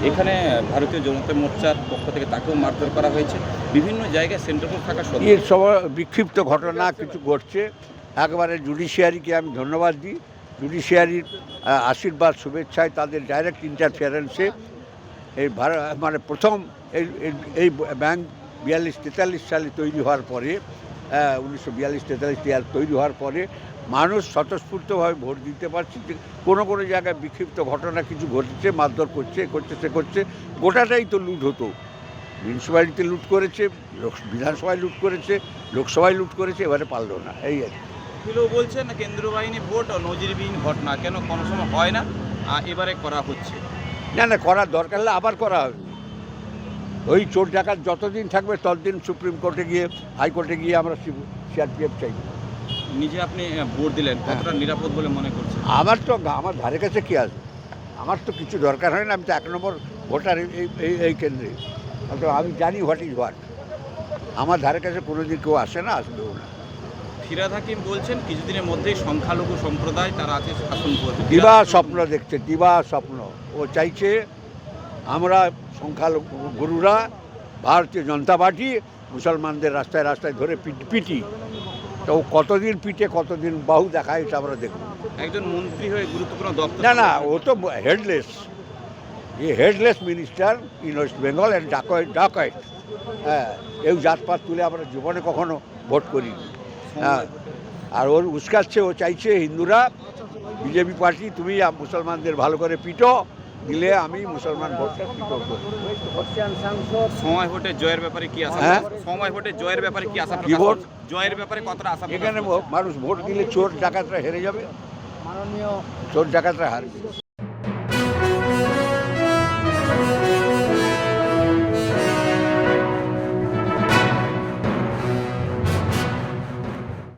এখানে ভারতীয় জনতা মোর্চার পক্ষ থেকে তাকেও মারধর করা হয়েছে। বিভিন্ন জায়গায় সেন্টার থাকা সত্ত্বেও এর সব বিক্ষিপ্ত ঘটনা কিছু ঘটছে। একবারে জুডিশিয়ারিকে আমি ধন্যবাদ দিই। জুডিশিয়ারির আশীর্বাদ শুভেচ্ছায় তাদের ডাইরেক্ট ইন্টারফিয়ারেন্সে এই মানে প্রথম এই ব্যাংক 42-43 সালে তৈরি হওয়ার পরে 1942-43 তৈরি হওয়ার পরে মানুষ স্বতঃস্ফূর্তভাবে ভোট দিতে পারছে। কোনো কোনো জায়গায় বিক্ষিপ্ত ঘটনা কিছু ঘটেছে, মারধর করছে, সে করছে। গোটাটাই তো লুট হতো। মিউনিসিপ্যালিটিতে লুট করেছে, বিধানসভায় লুট করেছে, লোকসভায় লুট করেছে, এবারে পারল না। এই আর কি। কেউ বলছেন না কেন্দ্রীয় বাহিনী ভোট নজিরবিহীন ঘটনা, কেন কোনো সময় হয় না, এবারে করা হচ্ছে। না করার দরকার হলে আবার করা হবে। ওই চোর ডাকাত যতদিন থাকবে ততদিন সুপ্রিম কোর্টে গিয়ে, হাইকোর্টে গিয়ে আমরা সিআরপিএফ চাই। নিজে আপনি ভোট দিলেন, কতটা নিরাপদ বলে মনে করছেন? আমার ধারে কাছে কি আসবে, আমার তো কিছু দরকার হয় না। আমি তো 1 নম্বর ভোটার এই কেন্দ্রে। আমি জানি হোয়াট ইজ হোয়াট। আমার ধারে কাছে কোনোদিন কেউ আসে না, আসবেও না। ফিরহাদ হাকিম বলছেন কিছুদিনের মধ্যেই সংখ্যালঘু সম্প্রদায় তারা আছে শাসন করবে। দিবা স্বপ্ন দেখছে, দিবা স্বপ্ন। ও চাইছে আমরা সংখ্যালঘুরা, ভারতীয় জনতা পার্টি মুসলমানদের রাস্তায় রাস্তায় ধরে পিটি। তো ও কতদিন পিটে, কতদিন বাহু দেখায়, এটা আমরা দেখব। একজন মন্ত্রী হয়ে গুরুত্বপূর্ণ দপ্তর। না ও তো headless. Headless minister in West Bengal and dacoit. হ্যাঁ, এই জাতপাত তুলে আমরা জীবনে কখনো ভোট করিনি। হ্যাঁ, আর ওর উস্কাচ্ছে, ও চাইছে হিন্দুরা, বিজেপি পার্টি, তুমি মুসলমানদের ভালো করে পিটো, দিলে আমি মুসলমান ভোটটা কি করবো। সময় ভোটে জয়ের ব্যাপারে কি আশা? হ্যাঁ, সময় ভোটে জয়ের ব্যাপারে কি আশা? কি ভোট? জয়ের ব্যাপারে কতটা আশা? এখানে মানুষ ভোট দিলে চোর ডাকাতরা হেরে যাবে, চোর ডাকাতরা হারবে।